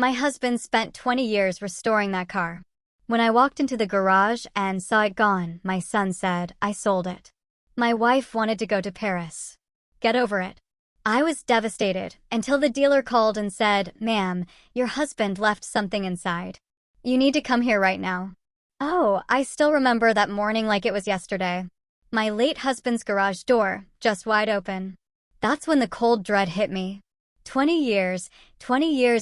My husband spent 20 years restoring that car. When I walked into the garage and saw it gone, my son said, I sold it. My wife wanted to go to Paris. Get over it. I was devastated until the dealer called and said, Ma'am, your husband left something inside. You need to come here right now. Oh, I still remember that morning like it was yesterday. My late husband's garage door, just wide open. That's when the cold dread hit me. 20 years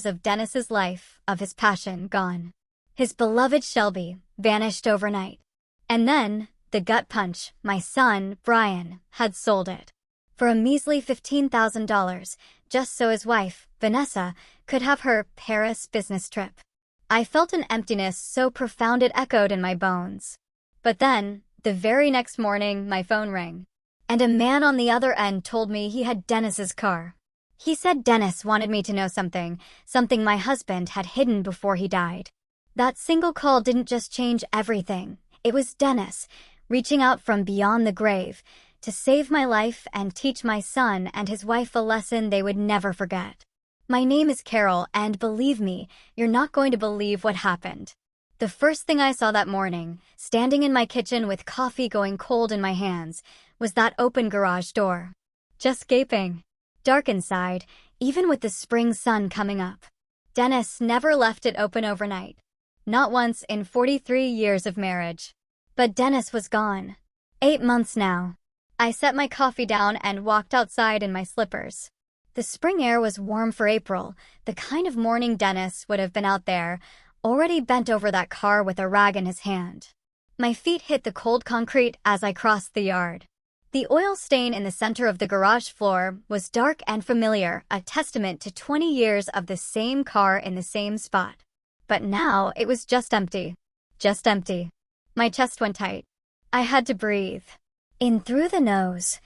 of Dennis's life, of his passion, gone. His beloved Shelby vanished overnight. And then, the gut punch, my son, Brian, had sold it. For a measly $15,000, just so his wife, Vanessa, could have her Paris business trip. I felt an emptiness so profound it echoed in my bones. But then, the very next morning, my phone rang. And a man on the other end told me he had Dennis's car. He said Dennis wanted me to know something my husband had hidden before he died. That single call didn't just change everything. It was Dennis, reaching out from beyond the grave, to save my life and teach my son and his wife a lesson they would never forget. My name is Carol, and believe me, you're not going to believe what happened. The first thing I saw that morning, standing in my kitchen with coffee going cold in my hands, was that open garage door. Just gaping. Dark inside, even with the spring sun coming up. Dennis never left it open overnight. Not once in 43 years of marriage. But Dennis was gone. 8 months now. I set my coffee down and walked outside in my slippers. The spring air was warm for April, the kind of morning Dennis would have been out there, already bent over that car with a rag in his hand. My feet hit the cold concrete as I crossed the yard. The oil stain in the center of the garage floor was dark and familiar, a testament to 20 years of the same car in the same spot. But now it was just empty. Just empty. My chest went tight. I had to breathe. In through the nose,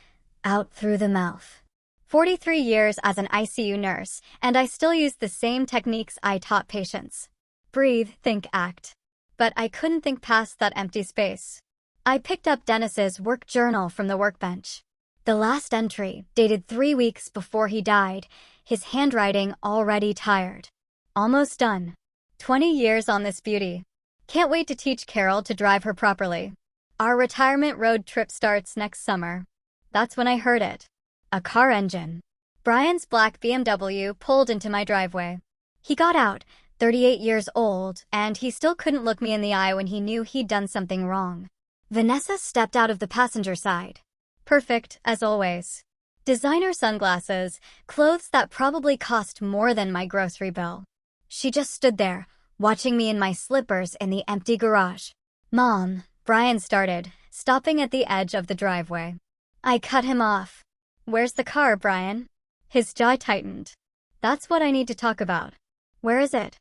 out through the mouth. 43 years as an ICU nurse, and I still use the same techniques I taught patients. Breathe, think, act. But I couldn't think past that empty space. I picked up Dennis's work journal from the workbench. The last entry, dated 3 weeks before he died, his handwriting already tired. Almost done. 20 years on this beauty. Can't wait to teach Carol to drive her properly. Our retirement road trip starts next summer. That's when I heard it. A car engine. Brian's black BMW pulled into my driveway. He got out, 38 years old, and he still couldn't look me in the eye when he knew he'd done something wrong. Vanessa stepped out of the passenger side. Perfect, as always. Designer sunglasses, clothes that probably cost more than my grocery bill. She just stood there, watching me in my slippers in the empty garage. Mom, Brian started, stopping at the edge of the driveway. I cut him off. Where's the car, Brian? His jaw tightened. That's what I need to talk about. Where is it?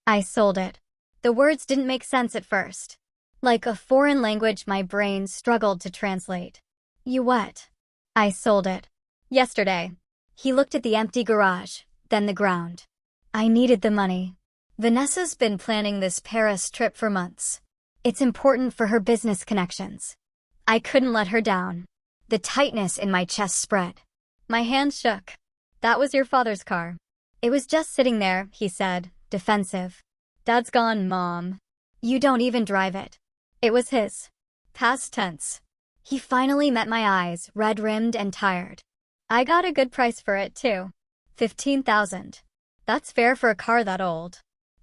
I sold it. The words didn't make sense at first. Like a foreign language, my brain struggled to translate. You what? I sold it. Yesterday. He looked at the empty garage, then the ground. I needed the money. Vanessa's been planning this Paris trip for months. It's important for her business connections. I couldn't let her down. The tightness in my chest spread. My hand shook. That was your father's car. It was just sitting there, he said, defensive. Dad's gone, Mom. You don't even drive it. It was his. Past tense. He finally met my eyes, red-rimmed and tired. I got a good price for it, too. $15,000. That's fair for a car that old.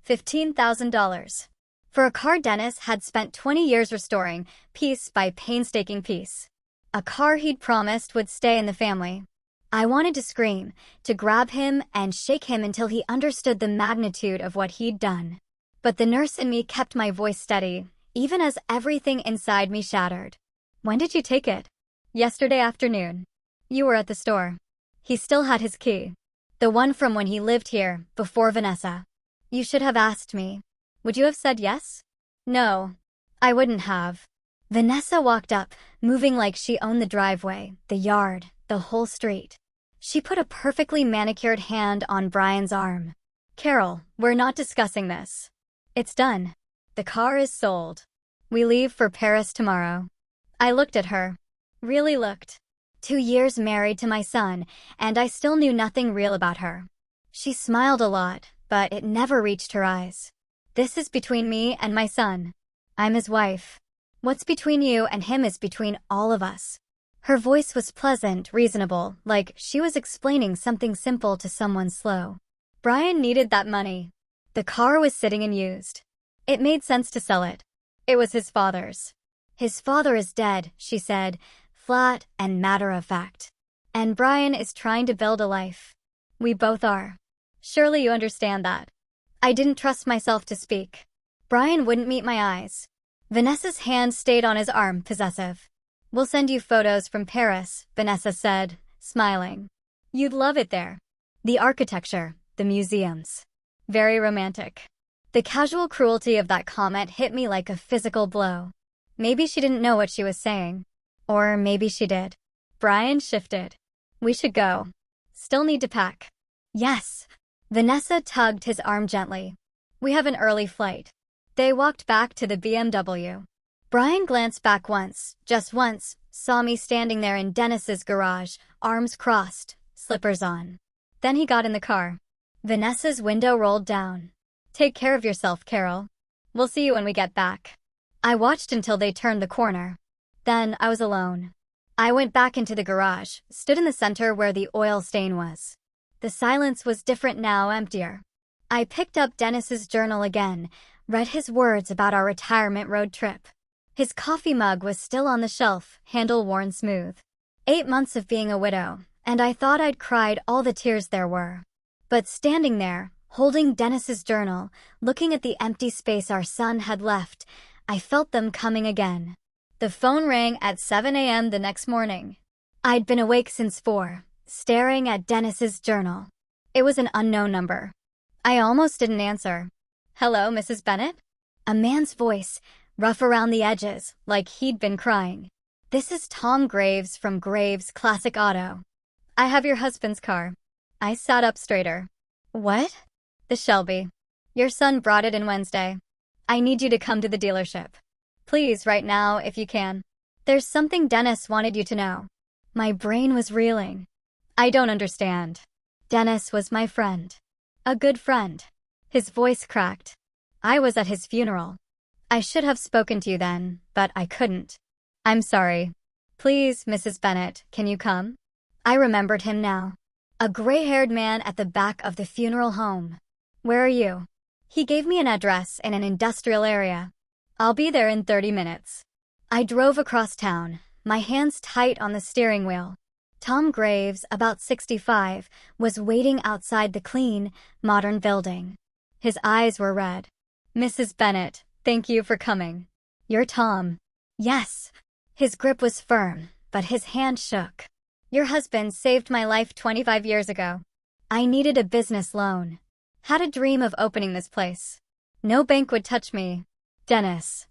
$15,000. For a car Dennis had spent 20 years restoring, piece by painstaking piece. A car he'd promised would stay in the family. I wanted to scream, to grab him and shake him until he understood the magnitude of what he'd done. But the nurse in me kept my voice steady, even as everything inside me shattered. When did you take it? Yesterday afternoon. You were at the store. He still had his key. The one from when he lived here, before Vanessa. You should have asked me. Would you have said yes? No, I wouldn't have. Vanessa walked up, moving like she owned the driveway, the yard, the whole street. She put a perfectly manicured hand on Brian's arm. Carol, we're not discussing this. It's done. The car is sold. We leave for Paris tomorrow. I looked at her. Really looked. 2 years married to my son, and I still knew nothing real about her. She smiled a lot, but it never reached her eyes. This is between me and my son. I'm his wife. What's between you and him is between all of us. Her voice was pleasant, reasonable, like she was explaining something simple to someone slow. Brian needed that money. The car was sitting unused. It made sense to sell it. It was his father's. His father is dead, she said, flat and matter of fact. And Brian is trying to build a life. We both are. Surely you understand that. I didn't trust myself to speak. Brian wouldn't meet my eyes. Vanessa's hand stayed on his arm, possessive. We'll send you photos from Paris, Vanessa said, smiling. You'd love it there. The architecture, the museums. Very romantic. The casual cruelty of that comment hit me like a physical blow. Maybe she didn't know what she was saying. Or maybe she did. Brian shifted. We should go. Still need to pack. Yes. Vanessa tugged his arm gently. We have an early flight. They walked back to the BMW. Brian glanced back once, just once, saw me standing there in Dennis's garage, arms crossed, slippers on. Then he got in the car. Vanessa's window rolled down. Take care of yourself, Carol. We'll see you when we get back. I watched until they turned the corner. Then I was alone. I went back into the garage, stood in the center where the oil stain was. The silence was different now, emptier. I picked up Dennis's journal again, read his words about our retirement road trip. His coffee mug was still on the shelf, handle worn smooth. 8 months of being a widow, and I thought I'd cried all the tears there were. But standing there, holding Dennis's journal, looking at the empty space our son had left, I felt them coming again. The phone rang at 7 a.m. the next morning. I'd been awake since 4, staring at Dennis's journal. It was an unknown number. I almost didn't answer. Hello, Mrs. Bennett? A man's voice, rough around the edges, like he'd been crying. This is Tom Graves from Graves Classic Auto. I have your husband's car. I sat up straighter. What? The Shelby. Your son brought it in Wednesday. I need you to come to the dealership. Please, right now, if you can. There's something Dennis wanted you to know. My brain was reeling. I don't understand. Dennis was my friend. A good friend. His voice cracked. I was at his funeral. I should have spoken to you then, but I couldn't. I'm sorry. Please, Mrs. Bennett, can you come? I remembered him now. A gray-haired man at the back of the funeral home. Where are you? He gave me an address in an industrial area. I'll be there in 30 minutes. I drove across town, my hands tight on the steering wheel. Tom Graves, about 65, was waiting outside the clean, modern building. His eyes were red. Mrs. Bennett, thank you for coming. You're Tom. Yes. His grip was firm, but his hand shook. Your husband saved my life 25 years ago. I needed a business loan. Had a dream of opening this place. No bank would touch me. Dennis.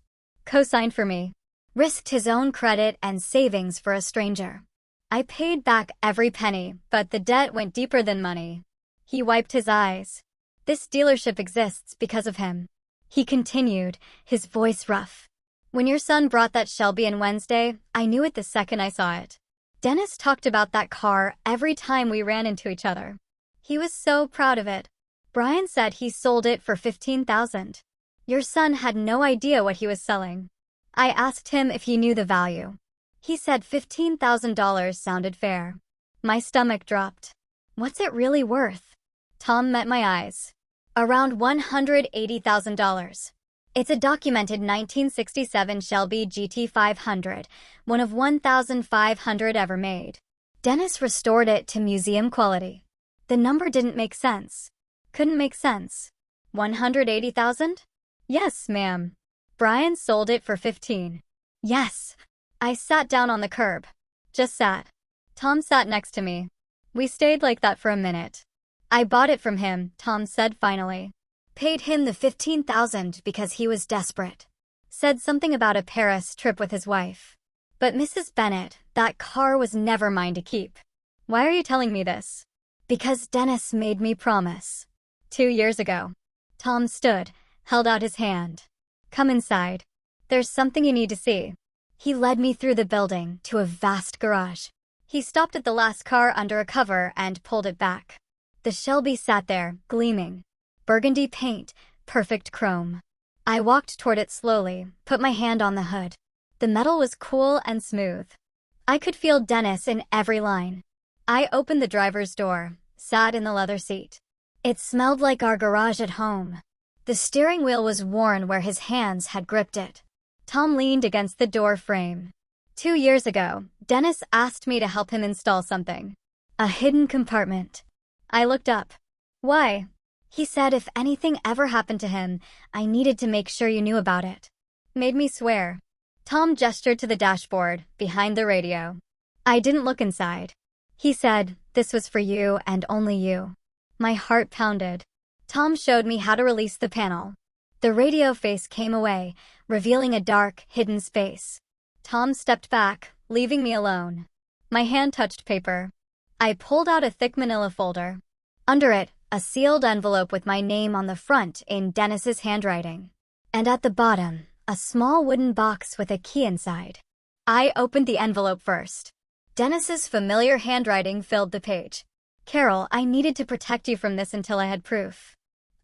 Co-signed for me. Risked his own credit and savings for a stranger. I paid back every penny, but the debt went deeper than money. He wiped his eyes. This dealership exists because of him. He continued, his voice rough. When your son brought that Shelby in Wednesday, I knew it the second I saw it. Dennis talked about that car every time we ran into each other. He was so proud of it. Brian said he sold it for $15,000. Your son had no idea what he was selling. I asked him if he knew the value. He said $15,000 sounded fair. My stomach dropped. What's it really worth? Tom met my eyes. Around $180,000. It's a documented 1967 Shelby GT500, one of 1,500 ever made. Dennis restored it to museum quality. The number didn't make sense. Couldn't make sense. 180,000? Yes, ma'am. Brian sold it for 15. Yes. I sat down on the curb. Just sat. Tom sat next to me. We stayed like that for a minute. I bought it from him, Tom said finally. Paid him the $15,000 because he was desperate. Said something about a Paris trip with his wife. But Mrs. Bennett, that car was never mine to keep. Why are you telling me this? Because Dennis made me promise. 2 years ago. Tom stood, held out his hand. Come inside. There's something you need to see. He led me through the building to a vast garage. He stopped at the last car under a cover and pulled it back. The Shelby sat there, gleaming. Burgundy paint, perfect chrome. I walked toward it slowly, put my hand on the hood. The metal was cool and smooth. I could feel Dennis in every line. I opened the driver's door, sat in the leather seat. It smelled like our garage at home. The steering wheel was worn where his hands had gripped it. Tom leaned against the door frame. 2 years ago, Dennis asked me to help him install something. A hidden compartment. I looked up. Why? He said if anything ever happened to him, I needed to make sure you knew about it. Made me swear. Tom gestured to the dashboard, behind the radio. I didn't look inside. He said, this was for you and only you. My heart pounded. Tom showed me how to release the panel. The radio face came away, revealing a dark, hidden space. Tom stepped back, leaving me alone. My hand touched paper. I pulled out a thick manila folder. Under it, a sealed envelope with my name on the front in Dennis's handwriting. And at the bottom, a small wooden box with a key inside. I opened the envelope first. Dennis's familiar handwriting filled the page. Carol, I needed to protect you from this until I had proof.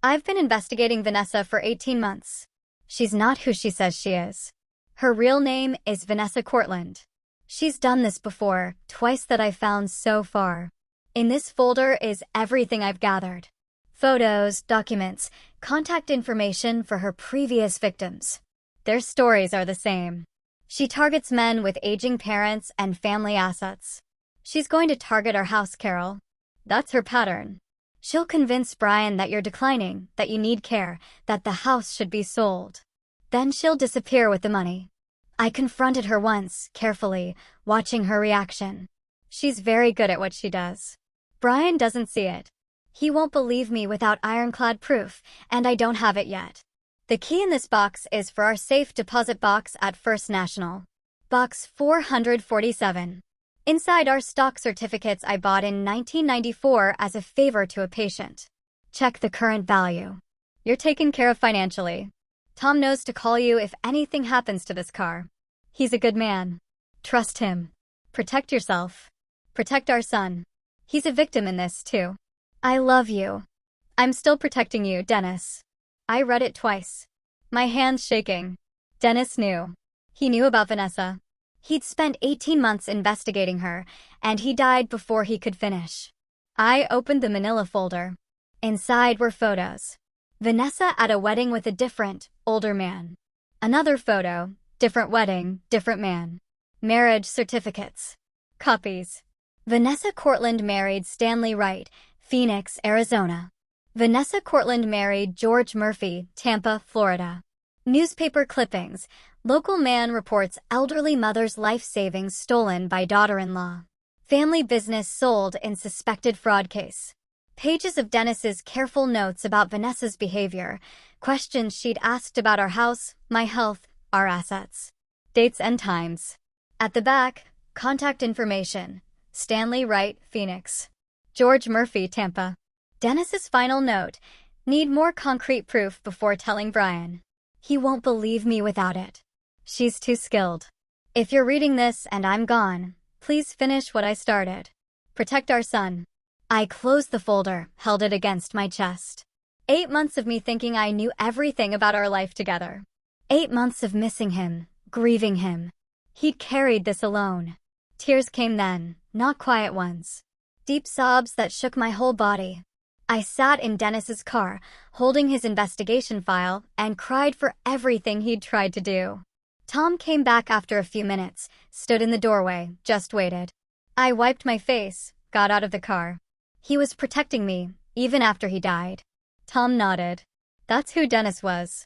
I've been investigating Vanessa for 18 months. She's not who she says she is. Her real name is Vanessa Cortland. She's done this before, twice that I found so far. In this folder is everything I've gathered. Photos, documents, contact information for her previous victims. Their stories are the same. She targets men with aging parents and family assets. She's going to target our house, Carol. That's her pattern. She'll convince Brian that you're declining, that you need care, that the house should be sold. Then she'll disappear with the money. I confronted her once, carefully, watching her reaction. She's very good at what she does. Brian doesn't see it. He won't believe me without ironclad proof, and I don't have it yet. The key in this box is for our safe deposit box at First National. Box 447. Inside are stock certificates I bought in 1994 as a favor to a patient. Check the current value. You're taken care of financially. Tom knows to call you if anything happens to this car. He's a good man. Trust him. Protect yourself. Protect our son. He's a victim in this, too. I love you. I'm still protecting you, Dennis. I read it twice. My hands shaking. Dennis knew. He knew about Vanessa. He'd spent 18 months investigating her, and he died before he could finish. I opened the manila folder. Inside were photos. Vanessa at a wedding with a different, older man. Another photo, different wedding, different man. Marriage certificates. Copies. Vanessa Cortland married Stanley Wright, Phoenix, Arizona. Vanessa Cortland married George Murphy, Tampa, Florida. Newspaper clippings. Local man reports elderly mother's life savings stolen by daughter-in-law. Family business sold in suspected fraud case. Pages of Dennis's careful notes about Vanessa's behavior. Questions she'd asked about our house, my health, our assets. Dates and times. At the back, contact information. Stanley Wright, Phoenix. George Murphy, Tampa. Dennis's final note. Need more concrete proof before telling Brian. He won't believe me without it. She's too skilled. If you're reading this and I'm gone, please finish what I started. Protect our son. I closed the folder, held it against my chest. 8 months of me thinking I knew everything about our life together. 8 months of missing him, grieving him. He'd carried this alone. Tears came then, not quiet ones. Deep sobs that shook my whole body. I sat in Dennis's car, holding his investigation file, and cried for everything he'd tried to do. Tom came back after a few minutes, stood in the doorway, just waited. I wiped my face, got out of the car. He was protecting me, even after he died. Tom nodded. That's who Dennis was.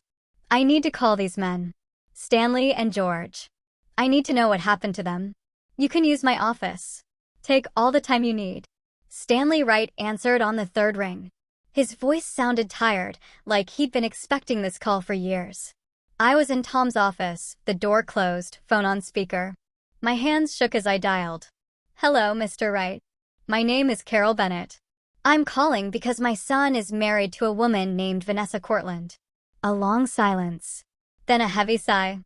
I need to call these men. Stanley and George. I need to know what happened to them. You can use my office. Take all the time you need. Stanley Wright answered on the third ring. His voice sounded tired, like he'd been expecting this call for years. I was in Tom's office, the door closed, phone on speaker. My hands shook as I dialed. Hello, Mr. Wright. My name is Carol Bennett. I'm calling because my son is married to a woman named Vanessa Cortland. A long silence. Then a heavy sigh.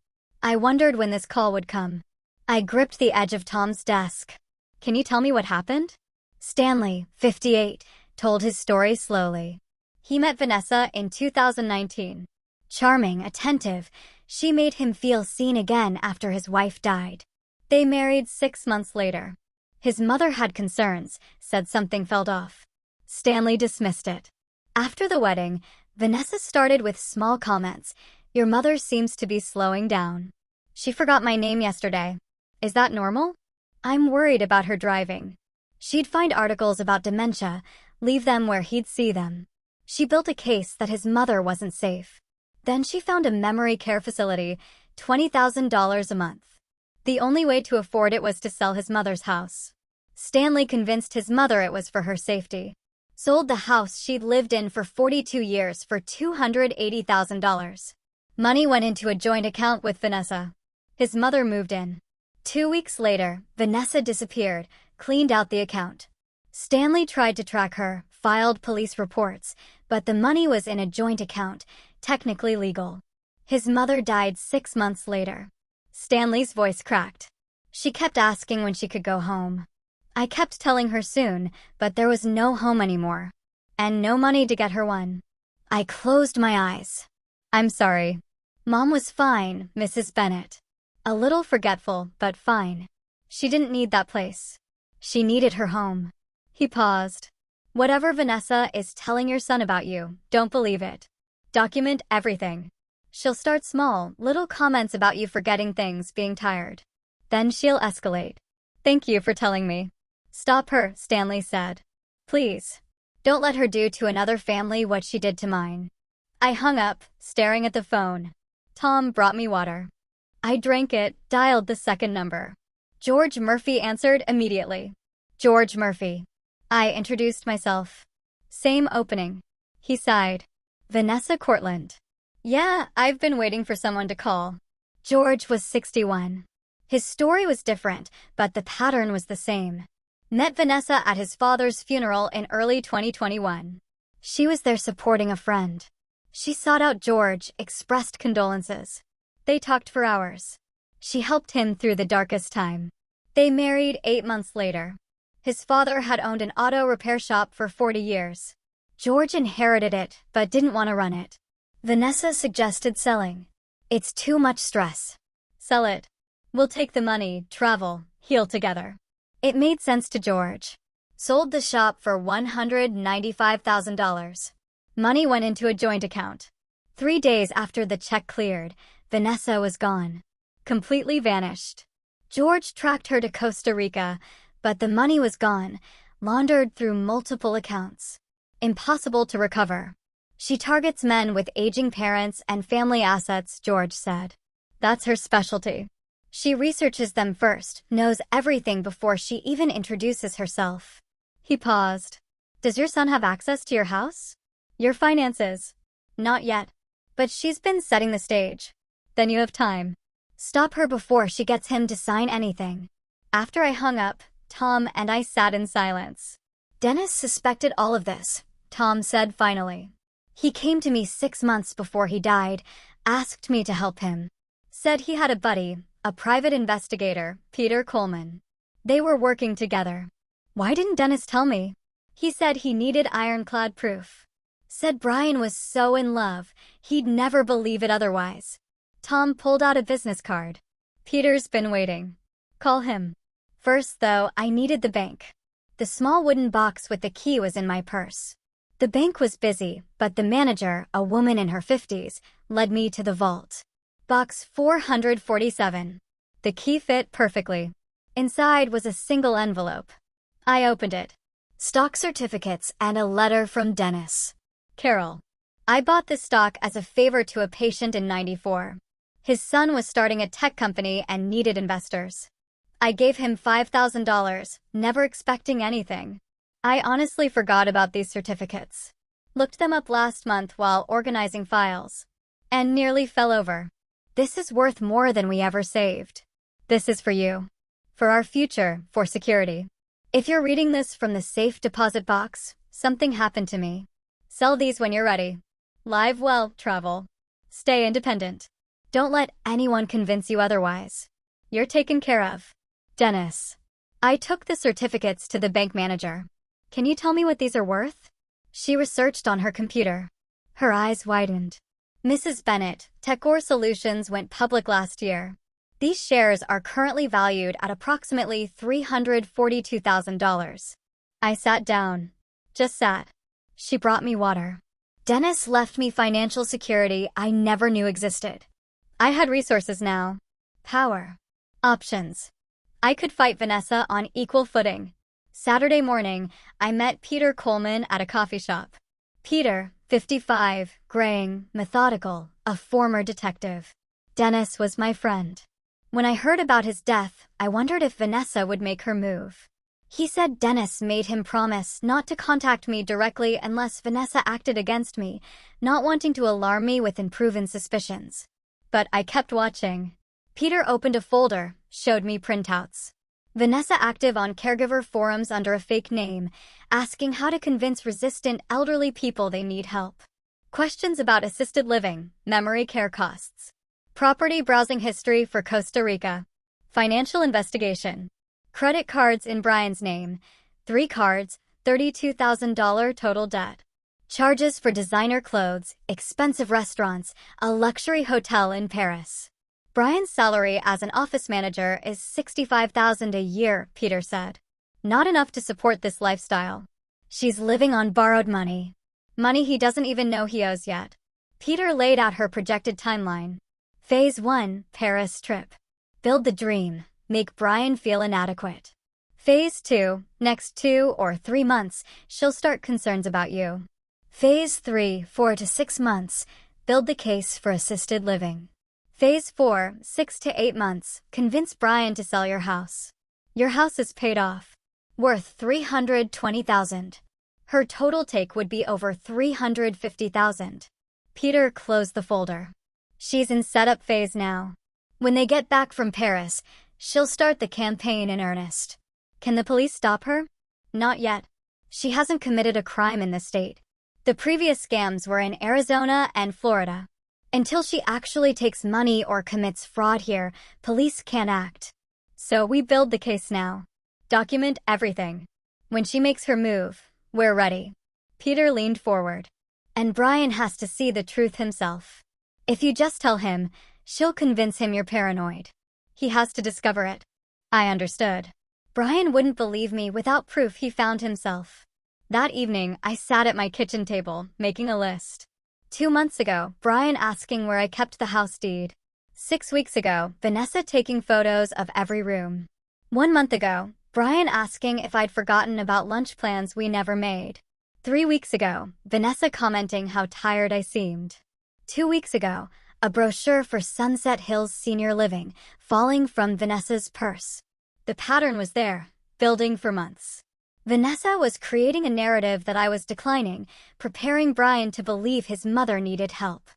I wondered when this call would come. I gripped the edge of Tom's desk. Can you tell me what happened? Stanley, 58, told his story slowly. He met Vanessa in 2019. Charming, attentive, she made him feel seen again after his wife died. They married 6 months later. His mother had concerns, said something felt off. Stanley dismissed it. After the wedding, Vanessa started with small comments. Your mother seems to be slowing down. She forgot my name yesterday. Is that normal? I'm worried about her driving. She'd find articles about dementia, leave them where he'd see them. She built a case that his mother wasn't safe. Then she found a memory care facility, $20,000 a month. The only way to afford it was to sell his mother's house. Stanley convinced his mother it was for her safety. Sold the house she'd lived in for 42 years for $280,000. Money went into a joint account with Vanessa. His mother moved in. 2 weeks later, Vanessa disappeared, cleaned out the account. Stanley tried to track her, filed police reports, but the money was in a joint account, technically legal. His mother died 6 months later. Stanley's voice cracked. She kept asking when she could go home. I kept telling her soon, but there was no home anymore. And no money to get her one. I closed my eyes. I'm sorry. Mom was fine, Mrs. Bennett. A little forgetful, but fine. She didn't need that place. She needed her home. He paused. Whatever Vanessa is telling your son about you, don't believe it. Document everything. She'll start small, little comments about you forgetting things, being tired. Then she'll escalate. Thank you for telling me. Stop her, Stanley said. Please. Don't let her do to another family what she did to mine. I hung up, staring at the phone. Tom brought me water. I drank it, dialed the second number. George Murphy answered immediately. George Murphy. I introduced myself. Same opening. He sighed. Vanessa Cortland. Yeah, I've been waiting for someone to call. George was 61. His story was different, but the pattern was the same. Met Vanessa at his father's funeral in early 2021. She was there supporting a friend. She sought out George, expressed condolences. They talked for hours. She helped him through the darkest time. They married 8 months later. His father had owned an auto repair shop for 40 years. George inherited it, but didn't want to run it. Vanessa suggested selling. It's too much stress. Sell it. We'll take the money, travel, heal together. It made sense to George. Sold the shop for $195,000. Money went into a joint account. 3 days after the check cleared, Vanessa was gone. Completely vanished. George tracked her to Costa Rica, but the money was gone, laundered through multiple accounts. Impossible to recover. She targets men with aging parents and family assets, George said. That's her specialty. She researches them first, knows everything before she even introduces herself. He paused. Does your son have access to your house? Your finances? Not yet. But she's been setting the stage. Then you have time. Stop her before she gets him to sign anything. After I hung up, Tom and I sat in silence. Dennis suspected all of this, Tom said finally. He came to me 6 months before he died, asked me to help him. Said he had a buddy, a private investigator, Peter Coleman. They were working together. Why didn't Dennis tell me? He said he needed ironclad proof. Said Brian was so in love, he'd never believe it otherwise. Tom pulled out a business card. Peter's been waiting. Call him. First, though, I needed the bank. The small wooden box with the key was in my purse. The bank was busy, but the manager, a woman in her 50s, led me to the vault. Box 447. The key fit perfectly. Inside was a single envelope. I opened it. Stock certificates and a letter from Dennis. Carol. I bought this stock as a favor to a patient in '94. His son was starting a tech company and needed investors. I gave him $5,000, never expecting anything. I honestly forgot about these certificates. Looked them up last month while organizing files. And nearly fell over. This is worth more than we ever saved. This is for you. For our future, for security. If you're reading this from the safe deposit box, something happened to me. Sell these when you're ready. Live well, travel. Stay independent. Don't let anyone convince you otherwise. You're taken care of. Dennis. I took the certificates to the bank manager. Can you tell me what these are worth? She researched on her computer. Her eyes widened. Mrs. Bennett, Techcore Solutions went public last year. These shares are currently valued at approximately $342,000. I sat down. Just sat. She brought me water. Dennis left me financial security I never knew existed. I had resources now. Power. Options. I could fight Vanessa on equal footing. Saturday morning, I met Peter Coleman at a coffee shop. Peter, 55, graying, methodical, a former detective. Dennis was my friend. When I heard about his death, I wondered if Vanessa would make her move. He said Dennis made him promise not to contact me directly unless Vanessa acted against me, not wanting to alarm me with unproven suspicions. But I kept watching. Peter opened a folder, showed me printouts. Vanessa active on caregiver forums under a fake name, asking how to convince resistant elderly people they need help. Questions about assisted living, memory care costs. Property browsing history for Costa Rica. Financial investigation. Credit cards in Brian's name. 3 cards, $32,000 total debt. Charges for designer clothes, expensive restaurants, a luxury hotel in Paris. Brian's salary as an office manager is $65,000 a year, Peter said. Not enough to support this lifestyle. She's living on borrowed money. Money he doesn't even know he owes yet. Peter laid out her projected timeline. Phase 1, Paris trip. Build the dream. Make Brian feel inadequate. Phase 2, next 2 or 3 months, she'll start concerns about you. Phase 3, 4 to 6 months, build the case for assisted living. Phase 4, 6 to 8 months, convince Brian to sell your house. Your house is paid off. Worth $320,000. Her total take would be over $350,000. Peter closed the folder. She's in setup phase now. When they get back from Paris, she'll start the campaign in earnest. Can the police stop her? Not yet. She hasn't committed a crime in the state. The previous scams were in Arizona and Florida. Until she actually takes money or commits fraud here, police can't act. So we build the case now. Document everything. When she makes her move, we're ready. Peter leaned forward. And Brian has to see the truth himself. If you just tell him, she'll convince him you're paranoid. He has to discover it. I understood. Brian wouldn't believe me without proof he found himself. That evening, I sat at my kitchen table, making a list. 2 months ago, Brian asking where I kept the house deed. 6 weeks ago, Vanessa taking photos of every room. 1 month ago, Brian asking if I'd forgotten about lunch plans we never made. 3 weeks ago, Vanessa commenting how tired I seemed. 2 weeks ago, a brochure for Sunset Hills Senior Living falling from Vanessa's purse. The pattern was there, building for months. Vanessa was creating a narrative that I was declining, preparing Brian to believe his mother needed help.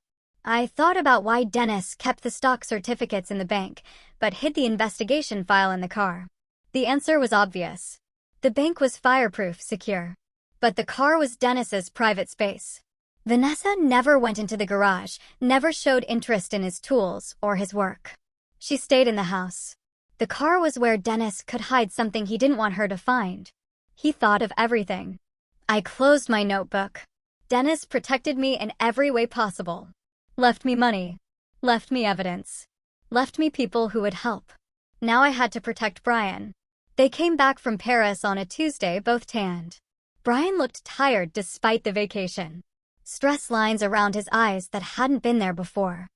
I thought about why Dennis kept the stock certificates in the bank, but hid the investigation file in the car. The answer was obvious. The bank was fireproof, secure. But the car was Dennis's private space. Vanessa never went into the garage, never showed interest in his tools or his work. She stayed in the house. The car was where Dennis could hide something he didn't want her to find. He thought of everything. I closed my notebook. Dennis protected me in every way possible. Left me money. Left me evidence. Left me people who would help. Now I had to protect Brian. They came back from Paris on a Tuesday, both tanned. Brian looked tired despite the vacation. Stress lines around his eyes that hadn't been there before.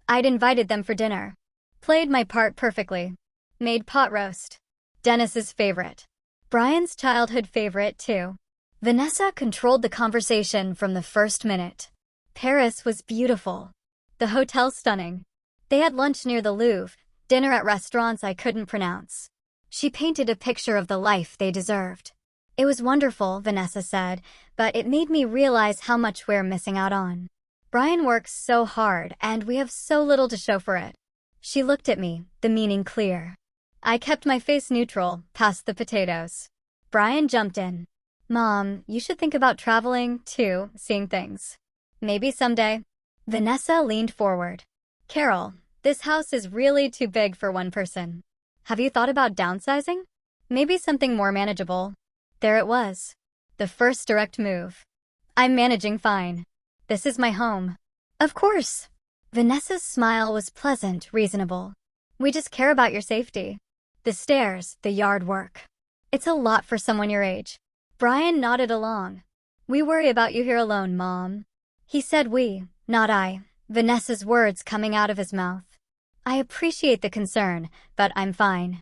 I'd invited them for dinner. Played my part perfectly. Made pot roast. Dennis's favorite. Brian's childhood favorite, too. Vanessa controlled the conversation from the first minute. Paris was beautiful. The hotel stunning. They had lunch near the Louvre, dinner at restaurants I couldn't pronounce. She painted a picture of the life they deserved. It was wonderful, Vanessa said, but it made me realize how much we're missing out on. Brian works so hard, and we have so little to show for it. She looked at me, the meaning clear. I kept my face neutral, past the potatoes. Brian jumped in. Mom, you should think about traveling, too, seeing things. Maybe someday. Vanessa leaned forward. Carol, this house is really too big for one person. Have you thought about downsizing? Maybe something more manageable. There it was. The first direct move. I'm managing fine. This is my home. Of course. Vanessa's smile was pleasant, reasonable. We just care about your safety. The stairs, the yard work. It's a lot for someone your age. Brian nodded along. We worry about you here alone, Mom. He said we, not I, Vanessa's words coming out of his mouth. I appreciate the concern, but I'm fine.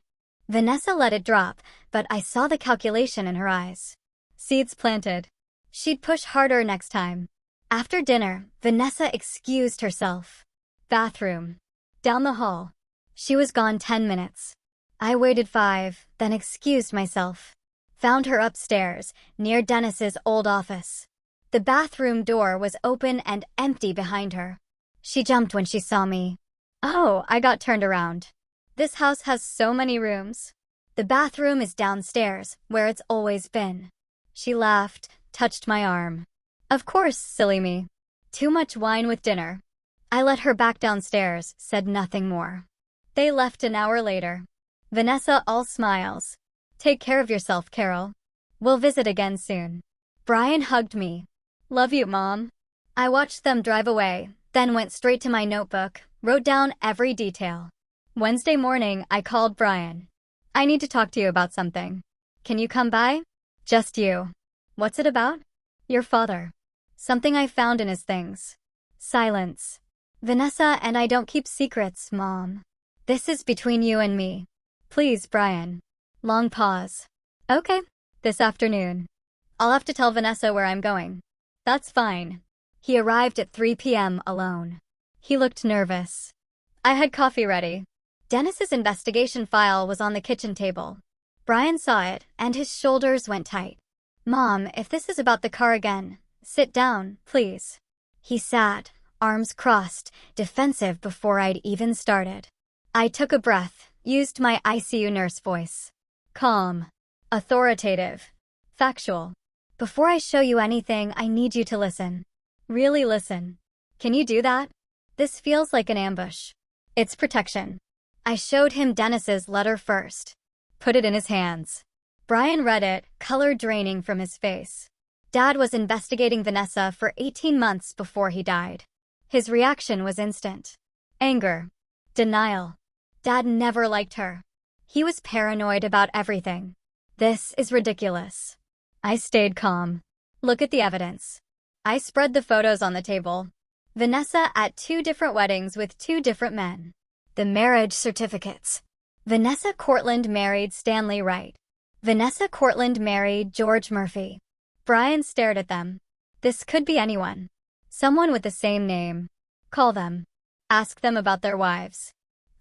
Vanessa let it drop, but I saw the calculation in her eyes. Seeds planted. She'd push harder next time. After dinner, Vanessa excused herself. Bathroom. Down the hall. She was gone 10 minutes. I waited 5, then excused myself. Found her upstairs, near Dennis's old office. The bathroom door was open and empty behind her. She jumped when she saw me. Oh, I got turned around. This house has so many rooms. The bathroom is downstairs, where it's always been. She laughed, touched my arm. Of course, silly me. Too much wine with dinner. I let her back downstairs, said nothing more. They left an hour later. Vanessa all smiles. Take care of yourself, Carol. We'll visit again soon. Brian hugged me. Love you, Mom. I watched them drive away, then went straight to my notebook, wrote down every detail. Wednesday morning, I called Brian. I need to talk to you about something. Can you come by? Just you. What's it about? Your father. Something I found in his things. Silence. Vanessa and I don't keep secrets, Mom. This is between you and me. Please, Brian. Long pause. Okay. This afternoon. I'll have to tell Vanessa where I'm going. That's fine. He arrived at 3 p.m. alone. He looked nervous. I had coffee ready. Dennis's investigation file was on the kitchen table. Brian saw it, and his shoulders went tight. Mom, if this is about the car again, sit down, please. He sat, arms crossed, defensive before I'd even started. I took a breath, used my ICU nurse voice. Calm. Authoritative. Factual. Before I show you anything, I need you to listen. Really listen. Can you do that? This feels like an ambush. It's protection. I showed him Dennis's letter first. Put it in his hands. Brian read it, color draining from his face. Dad was investigating Vanessa for 18 months before he died. His reaction was instant. Anger. Denial. Dad never liked her. He was paranoid about everything. This is ridiculous. I stayed calm. Look at the evidence. I spread the photos on the table. Vanessa at 2 different weddings with 2 different men. The marriage certificates. Vanessa Cortland married Stanley Wright. Vanessa Cortland married George Murphy. Brian stared at them. This could be anyone. Someone with the same name. Call them. Ask them about their wives.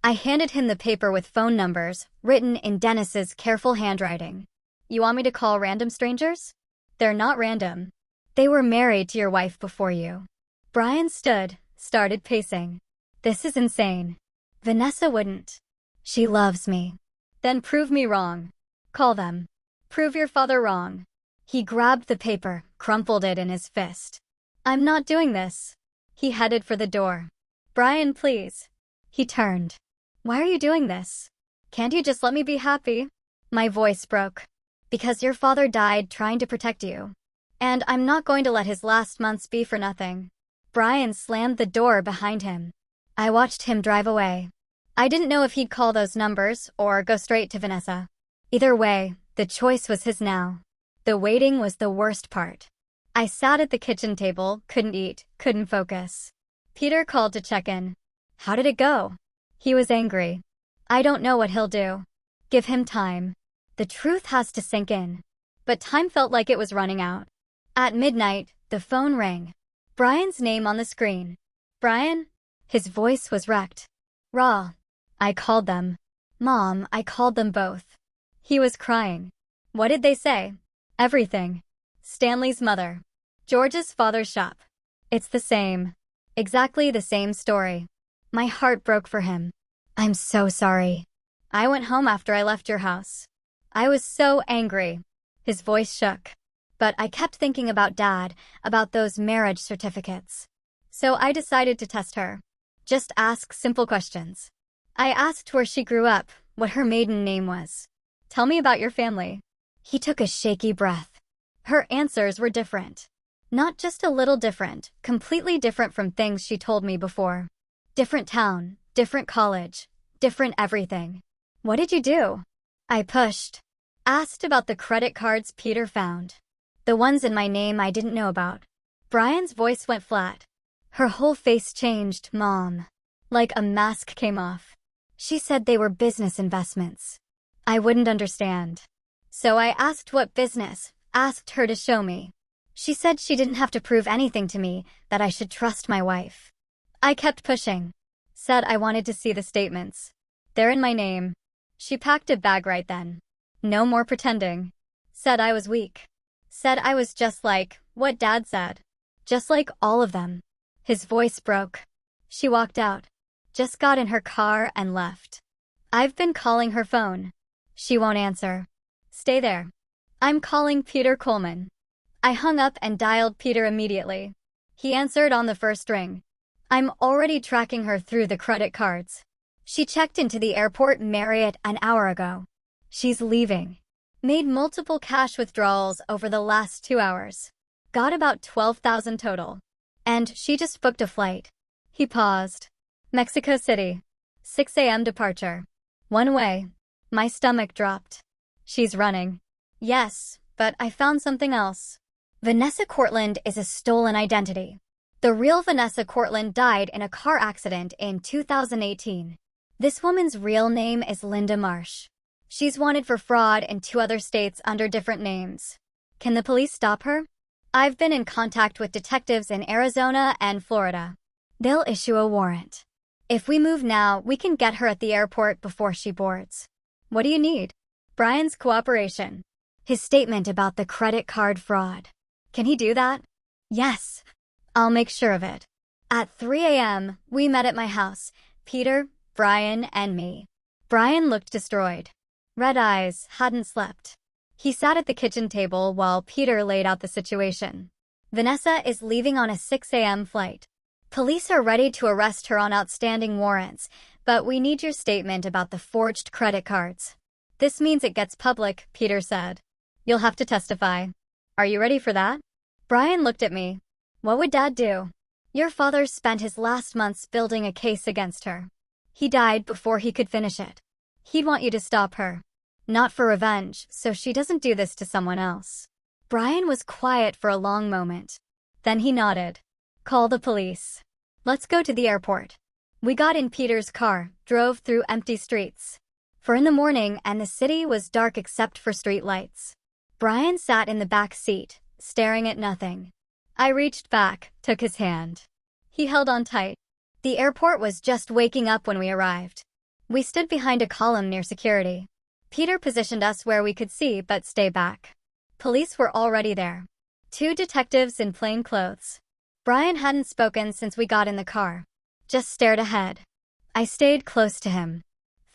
I handed him the paper with phone numbers, written in Dennis's careful handwriting. You want me to call random strangers? They're not random. They were married to your wife before you. Brian stood, started pacing. This is insane. Vanessa wouldn't. She loves me. Then prove me wrong. Call them. Prove your father wrong. He grabbed the paper, crumpled it in his fist. I'm not doing this. He headed for the door. Brian, please. He turned. Why are you doing this? Can't you just let me be happy? My voice broke. Because your father died trying to protect you. And I'm not going to let his last months be for nothing. Brian slammed the door behind him. I watched him drive away. I didn't know if he'd call those numbers or go straight to Vanessa. Either way, the choice was his now. The waiting was the worst part. I sat at the kitchen table, couldn't eat, couldn't focus. Peter called to check in. How did it go? He was angry. I don't know what he'll do. Give him time. The truth has to sink in. But time felt like it was running out. At midnight, the phone rang. Brian's name on the screen. Brian? His voice was wrecked. Raw. I called them. Mom, I called them both. He was crying. What did they say? Everything. Stanley's mother. George's father's shop. It's the same. Exactly the same story. My heart broke for him. I'm so sorry. I went home after I left your house. I was so angry. His voice shook. But I kept thinking about Dad, about those marriage certificates. So I decided to test her. Just ask simple questions. I asked where she grew up, what her maiden name was. Tell me about your family. He took a shaky breath. Her answers were different. Not just a little different, completely different from things she told me before. Different town, different college, different everything. What did you do? I pushed. Asked about the credit cards Peter found. The ones in my name I didn't know about. Brian's voice went flat. Her whole face changed, Mom. Like a mask came off. She said they were business investments. I wouldn't understand. So I asked what business, asked her to show me. She said she didn't have to prove anything to me, that I should trust my wife. I kept pushing. Said I wanted to see the statements. They're in my name. She packed a bag right then. No more pretending. Said I was weak. Said I was just like what Dad said. Just like all of them. His voice broke. She walked out. Just got in her car and left. I've been calling her phone. She won't answer. Stay there. I'm calling Peter Coleman. I hung up and dialed Peter immediately. He answered on the first ring. I'm already tracking her through the credit cards. She checked into the airport Marriott an hour ago. She's leaving. Made multiple cash withdrawals over the last 2 hours. Got about $12,000 total. And she just booked a flight. He paused. Mexico City. 6 a.m. departure. One way. My stomach dropped. She's running. Yes, but I found something else. Vanessa Cortland is a stolen identity. The real Vanessa Cortland died in a car accident in 2018. This woman's real name is Linda Marsh. She's wanted for fraud in 2 other states under different names. Can the police stop her? I've been in contact with detectives in Arizona and Florida. They'll issue a warrant. If we move now, we can get her at the airport before she boards. What do you need? Brian's cooperation. His statement about the credit card fraud. Can he do that? Yes. I'll make sure of it. At 3 a.m., we met at my house, Peter, Brian, and me. Brian looked destroyed. Red eyes, hadn't slept. He sat at the kitchen table while Peter laid out the situation. Vanessa is leaving on a 6 a.m. flight. Police are ready to arrest her on outstanding warrants, but we need your statement about the forged credit cards. This means it gets public, Peter said. You'll have to testify. Are you ready for that? Brian looked at me. What would Dad do? Your father spent his last months building a case against her. He died before he could finish it. He'd want you to stop her. Not for revenge, so she doesn't do this to someone else. Brian was quiet for a long moment. Then he nodded. Call the police. Let's go to the airport. We got in Peter's car, drove through empty streets. 4 in the morning and the city was dark except for street lights. Brian sat in the back seat, staring at nothing. I reached back, took his hand. He held on tight. The airport was just waking up when we arrived. We stood behind a column near security. Peter positioned us where we could see but stay back. Police were already there. 2 detectives in plain clothes. Brian hadn't spoken since we got in the car. Just stared ahead. I stayed close to him.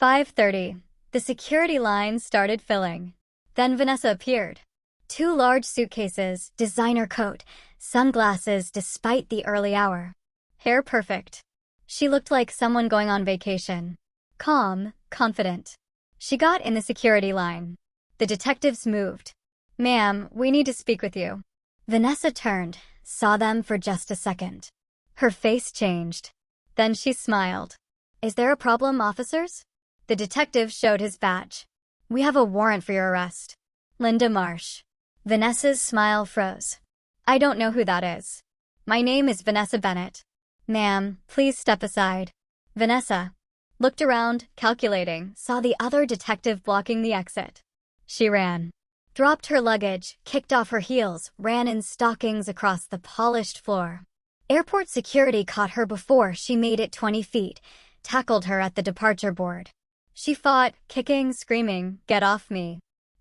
5:30. The security line started filling. Then Vanessa appeared. 2 large suitcases, designer coat, sunglasses despite the early hour. Hair perfect. She looked like someone going on vacation. Calm, confident. She got in the security line. The detectives moved. Ma'am, we need to speak with you. Vanessa turned, saw them for just a second. Her face changed. Then she smiled. Is there a problem, officers? The detective showed his badge. We have a warrant for your arrest. Linda Marsh. Vanessa's smile froze. I don't know who that is. My name is Vanessa Bennett. Ma'am, please step aside. Vanessa looked around, calculating, saw the other detective blocking the exit. She ran. Dropped her luggage, kicked off her heels, ran in stockings across the polished floor. Airport security caught her before she made it 20 feet, tackled her at the departure board. She fought, kicking, screaming, "Get off me.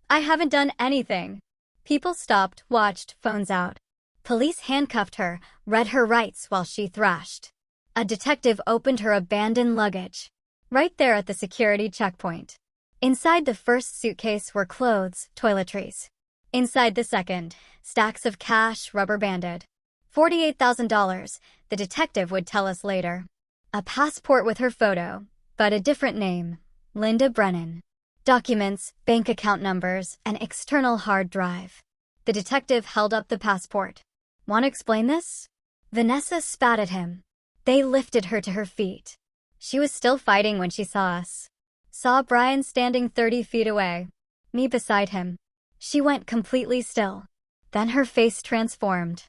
I haven't done anything." People stopped, watched, phones out. Police handcuffed her, read her rights while she thrashed. A detective opened her abandoned luggage. Right there at the security checkpoint. Inside the first suitcase were clothes, toiletries. Inside the second, stacks of cash, rubber banded. $48,000, the detective would tell us later. A passport with her photo, but a different name, Linda Brennan. Documents, bank account numbers, an external hard drive. The detective held up the passport. Want to explain this? Vanessa spat at him. They lifted her to her feet. She was still fighting when she saw us. Saw Brian standing 30 feet away. Me beside him. She went completely still. Then her face transformed.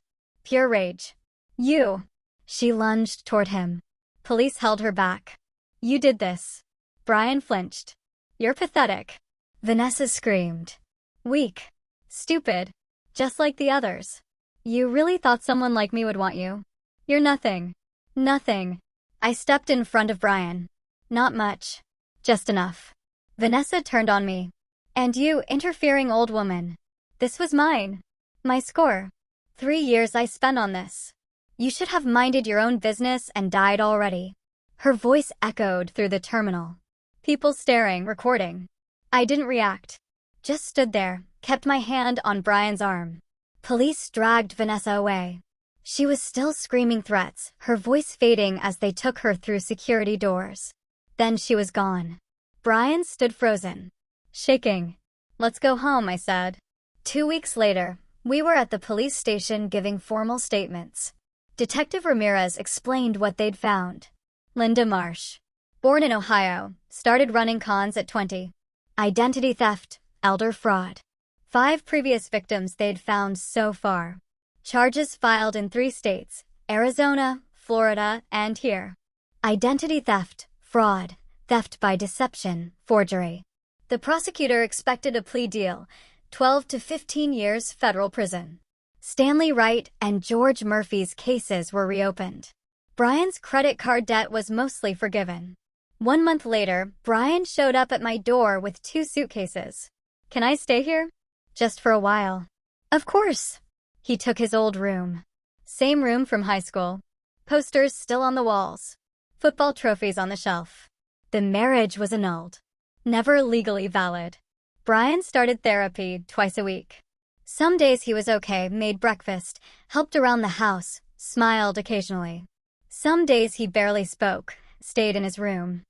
Pure rage. You! She lunged toward him. Police held her back. You did this. Brian flinched. You're pathetic. Vanessa screamed. Weak. Stupid. Just like the others. You really thought someone like me would want you? You're nothing. Nothing. I stepped in front of Brian. Not much. Just enough. Vanessa turned on me. And you, interfering old woman. This was mine. My score. 3 years I spent on this. You should have minded your own business and died already. Her voice echoed through the terminal. People staring, recording. I didn't react. Just stood there, kept my hand on Brian's arm. Police dragged Vanessa away. She was still screaming threats, her voice fading as they took her through security doors. Then she was gone. Brian stood frozen, shaking. Let's go home, I said. 2 weeks later, we were at the police station giving formal statements. Detective Ramirez explained what they'd found. Linda Marsh. Born in Ohio, started running cons at 20. Identity theft, elder fraud. 5 previous victims they'd found so far. Charges filed in 3 states, Arizona, Florida, and here. Identity theft, fraud, theft by deception, forgery. The prosecutor expected a plea deal, 12 to 15 years federal prison. Stanley Wright and George Murphy's cases were reopened. Brian's credit card debt was mostly forgiven. 1 month later, Brian showed up at my door with 2 suitcases. Can I stay here? Just for a while. Of course. He took his old room. Same room from high school. Posters still on the walls. Football trophies on the shelf. The marriage was annulled. Never legally valid. Brian started therapy twice a week. Some days he was okay, made breakfast, helped around the house, smiled occasionally. Some days he barely spoke, stayed in his room.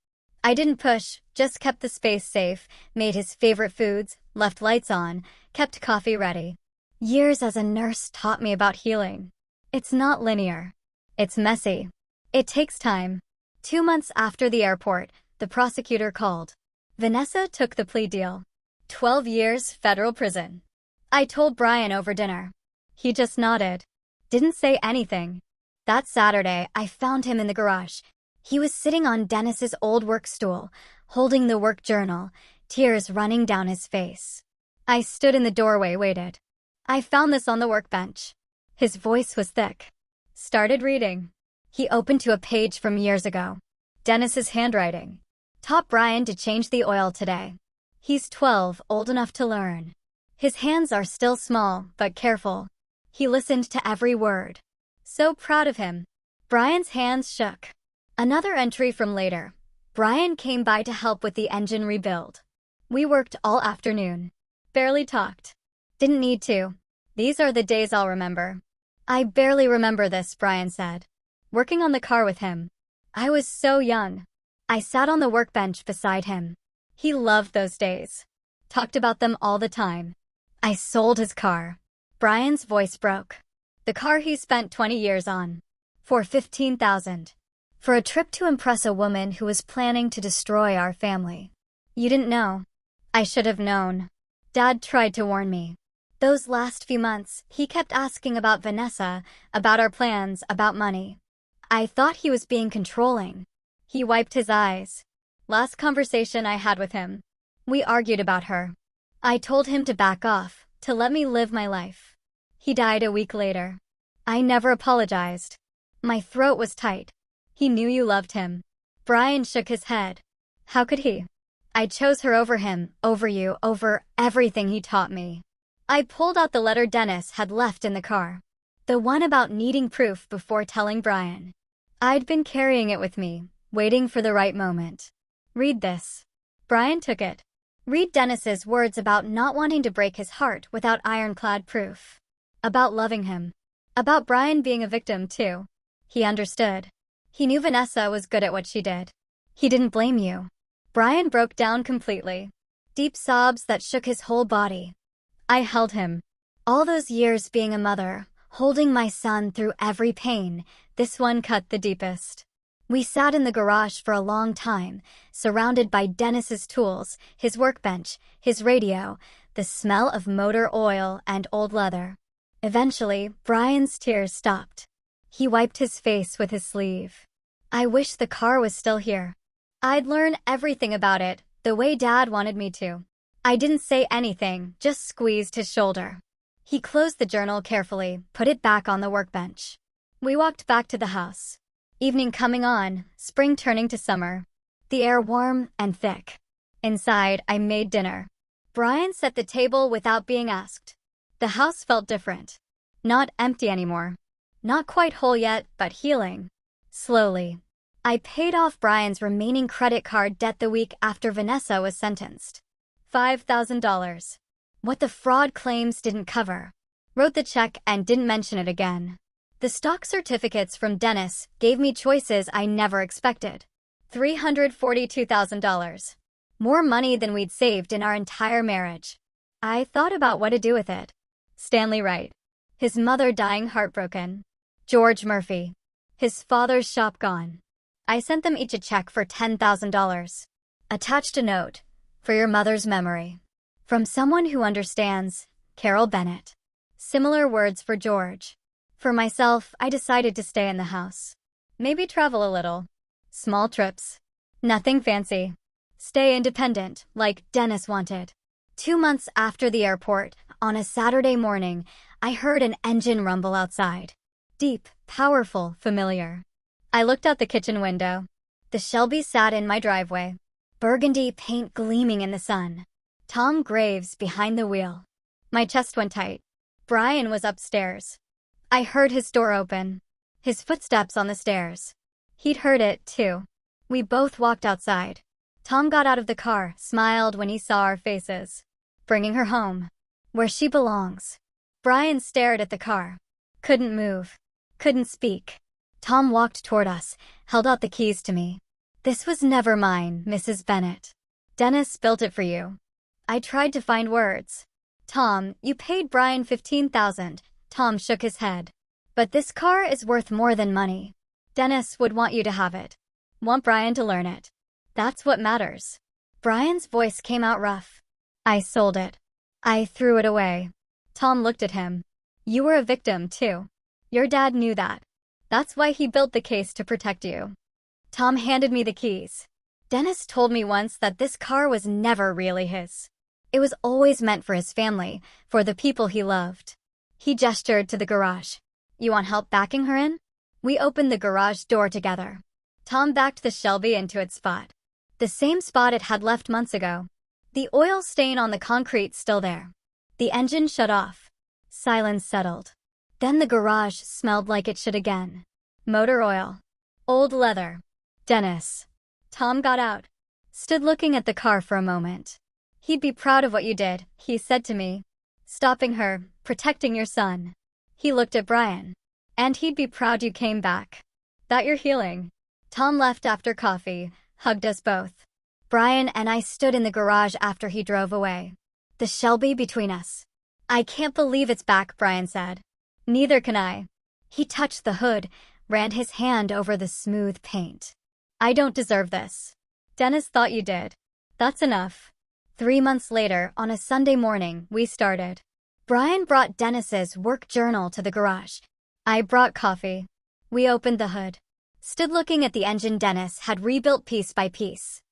I didn't push, just kept the space safe, made his favorite foods, left lights on, kept coffee ready. Years as a nurse taught me about healing. It's not linear. It's messy. It takes time. 2 months after the airport, the prosecutor called. Vanessa took the plea deal. 12 years federal prison. I told Brian over dinner. He just nodded. Didn't say anything. That Saturday, I found him in the garage. He was sitting on Dennis's old work stool, holding the work journal, tears running down his face. I stood in the doorway, waited. I found this on the workbench. His voice was thick. Started reading. He opened to a page from years ago. Dennis's handwriting. Taught Brian to change the oil today. He's 12, old enough to learn. His hands are still small, but careful. He listened to every word. So proud of him. Brian's hands shook. Another entry from later. Brian came by to help with the engine rebuild. We worked all afternoon. Barely talked. Didn't need to. These are the days I'll remember. I barely remember this, Brian said. Working on the car with him. I was so young. I sat on the workbench beside him. He loved those days. Talked about them all the time. I sold his car. Brian's voice broke. The car he spent 20 years on. For $15,000. For a trip to impress a woman who was planning to destroy our family. You didn't know. I should have known. Dad tried to warn me. Those last few months, he kept asking about Vanessa, about our plans, about money. I thought he was being controlling. He wiped his eyes. Last conversation I had with him. We argued about her. I told him to back off, to let me live my life. He died a week later. I never apologized. My throat was tight. He knew you loved him. Brian shook his head. How could he? I chose her over him, over you, over everything he taught me. I pulled out the letter Dennis had left in the car. The one about needing proof before telling Brian. I'd been carrying it with me, waiting for the right moment. Read this. Brian took it. Read Dennis's words about not wanting to break his heart without ironclad proof. About loving him. About Brian being a victim, too. He understood. He knew Vanessa was good at what she did. He didn't blame you. Brian broke down completely. Deep sobs that shook his whole body. I held him. All those years being a mother, Holding my son through every pain, this one cut the deepest. We sat in the garage for a long time, surrounded by Dennis's tools, his workbench, his radio, the smell of motor oil and old leather. Eventually, Brian's tears stopped. He wiped his face with his sleeve. I wish the car was still here. I'd learn everything about it, the way Dad wanted me to. I didn't say anything, just squeezed his shoulder. He closed the journal carefully, put it back on the workbench. We walked back to the house. Evening coming on, spring turning to summer. The air warm and thick. Inside, I made dinner. Brian set the table without being asked. The house felt different. Not empty anymore. Not quite whole yet, but healing. Slowly. I paid off Brian's remaining credit card debt the week after Vanessa was sentenced. $5,000. What the fraud claims didn't cover. Wrote the check and didn't mention it again. The stock certificates from Dennis gave me choices I never expected. $342,000. More money than we'd saved in our entire marriage. I thought about what to do with it. Stanley Wright. His mother dying heartbroken. George Murphy. His father's shop gone. I sent them each a check for $10,000. Attached a note. For your mother's memory. From someone who understands, Carol Bennett. Similar words for George. For myself, I decided to stay in the house. Maybe travel a little. Small trips. Nothing fancy. Stay independent, like Dennis wanted. 2 months after the airport, on a Saturday morning, I heard an engine rumble outside. Deep, powerful, familiar. I looked out the kitchen window. The Shelby sat in my driveway. Burgundy paint gleaming in the sun. Tom Graves behind the wheel. My chest went tight. Brian was upstairs. I heard his door open. His footsteps on the stairs. He'd heard it, too. We both walked outside. Tom got out of the car, smiled when he saw our faces. Bringing her home. Where she belongs. Brian stared at the car. Couldn't move. Couldn't speak. Tom walked toward us, held out the keys to me. This was never mine, Mrs. Bennett. Dennis built it for you. I tried to find words. Tom, you paid Brian $15,000. Tom shook his head. But this car is worth more than money. Dennis would want you to have it. Want Brian to learn it. That's what matters. Brian's voice came out rough. I sold it. I threw it away. Tom looked at him. You were a victim, too. Your dad knew that. That's why he built the case to protect you. Tom handed me the keys. Dennis told me once that this car was never really his. It was always meant for his family, for the people he loved. He gestured to the garage. You want help backing her in? We opened the garage door together. Tom backed the Shelby into its spot. The same spot it had left months ago. The oil stain on the concrete still there. The engine shut off. Silence settled. Then the garage smelled like it should again. Motor oil. Old leather. Dennis. Tom got out. Stood looking at the car for a moment. He'd be proud of what you did, he said to me. Stopping her, protecting your son. He looked at Brian. And he'd be proud you came back. That you're healing. Tom left after coffee, hugged us both. Brian and I stood in the garage after he drove away. The Shelby between us. I can't believe it's back, Brian said. Neither can I. He touched the hood, ran his hand over the smooth paint. I don't deserve this. Dennis thought you did. That's enough. 3 months later, on a Sunday morning, we started. Brian brought Dennis's work journal to the garage. I brought coffee. We opened the hood. Stood looking at the engine Dennis had rebuilt piece by piece.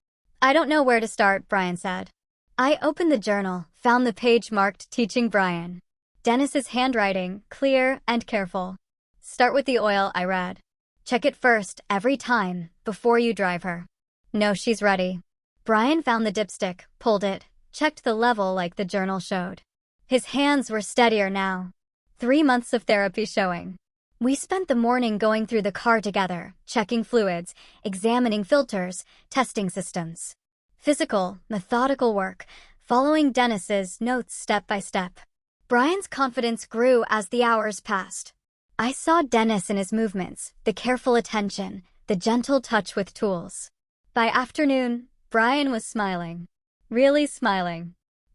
I don't know where to start, Brian said. I opened the journal, found the page marked Teaching Brian. Dennis's handwriting, clear and careful. Start with the oil, I read. Check it first, every time, before you drive her. No, she's ready. Brian found the dipstick, pulled it, checked the level like the journal showed. His hands were steadier now. 3 months of therapy showing. We spent the morning going through the car together, checking fluids, examining filters, testing systems. Physical, methodical work, following Dennis's notes step by step. Brian's confidence grew as the hours passed. I saw Dennis in his movements, the careful attention, the gentle touch with tools. By afternoon, Brian was smiling. Really smiling.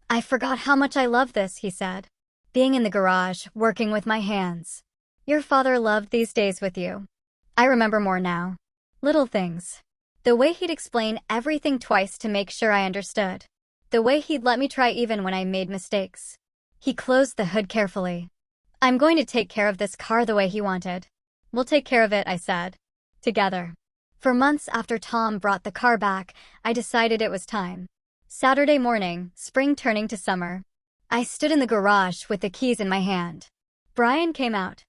I forgot how much I love this, he said. Being in the garage, working with my hands. Your father loved these days with you. I remember more now. Little things. The way he'd explain everything twice to make sure I understood. The way he'd let me try even when I made mistakes. He closed the hood carefully. I'm going to take care of this car the way he wanted. We'll take care of it, I said. Together. For months after Tom brought the car back, I decided it was time. Saturday morning, spring turning to summer. I stood in the garage with the keys in my hand. Brian came out.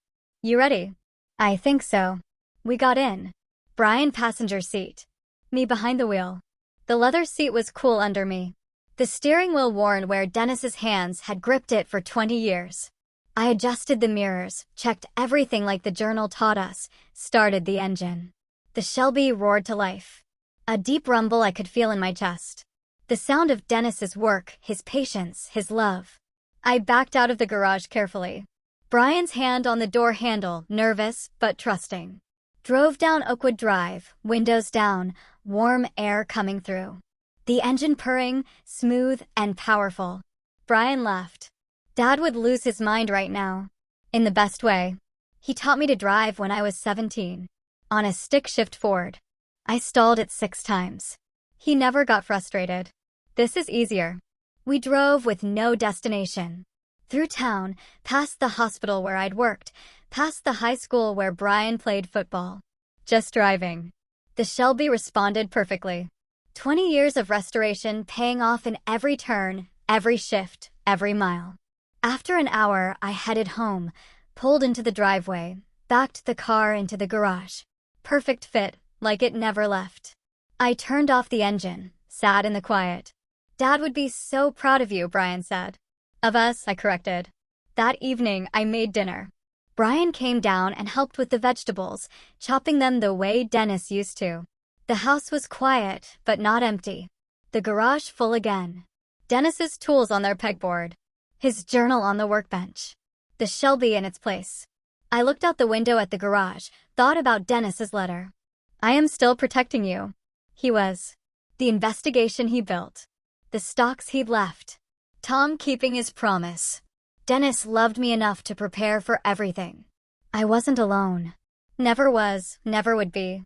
You ready? I think so. We got in. Brian passenger seat. Me behind the wheel. The leather seat was cool under me. The steering wheel worn where Dennis's hands had gripped it for 20 years. I adjusted the mirrors, checked everything like the journal taught us, started the engine. The Shelby roared to life. A deep rumble I could feel in my chest. The sound of Dennis's work, his patience, his love. I backed out of the garage carefully. Brian's hand on the door handle, nervous but trusting. Drove down Oakwood Drive, windows down, warm air coming through. The engine purring, smooth and powerful. Brian laughed. Dad would lose his mind right now. In the best way. He taught me to drive when I was 17. On a stick-shift Ford. I stalled it 6 times. He never got frustrated. This is easier. We drove with no destination. Through town, past the hospital where I'd worked, past the high school where Brian played football. Just driving. The Shelby responded perfectly. 20 years of restoration paying off in every turn, every shift, every mile. After an hour, I headed home, pulled into the driveway, backed the car into the garage. Perfect fit, like it never left. I turned off the engine, sat in the quiet. Dad would be so proud of you, Brian said. Of us, I corrected. That evening, I made dinner. Brian came down and helped with the vegetables, chopping them the way Dennis used to. The house was quiet, but not empty. The garage full again. Dennis's tools on their pegboard. His journal on the workbench. The Shelby in its place. I looked out the window at the garage, thought about Dennis's letter. I am still protecting you. He was. The investigation he built. The stocks he'd left. Tom keeping his promise. Dennis loved me enough to prepare for everything. I wasn't alone. Never was, never would be.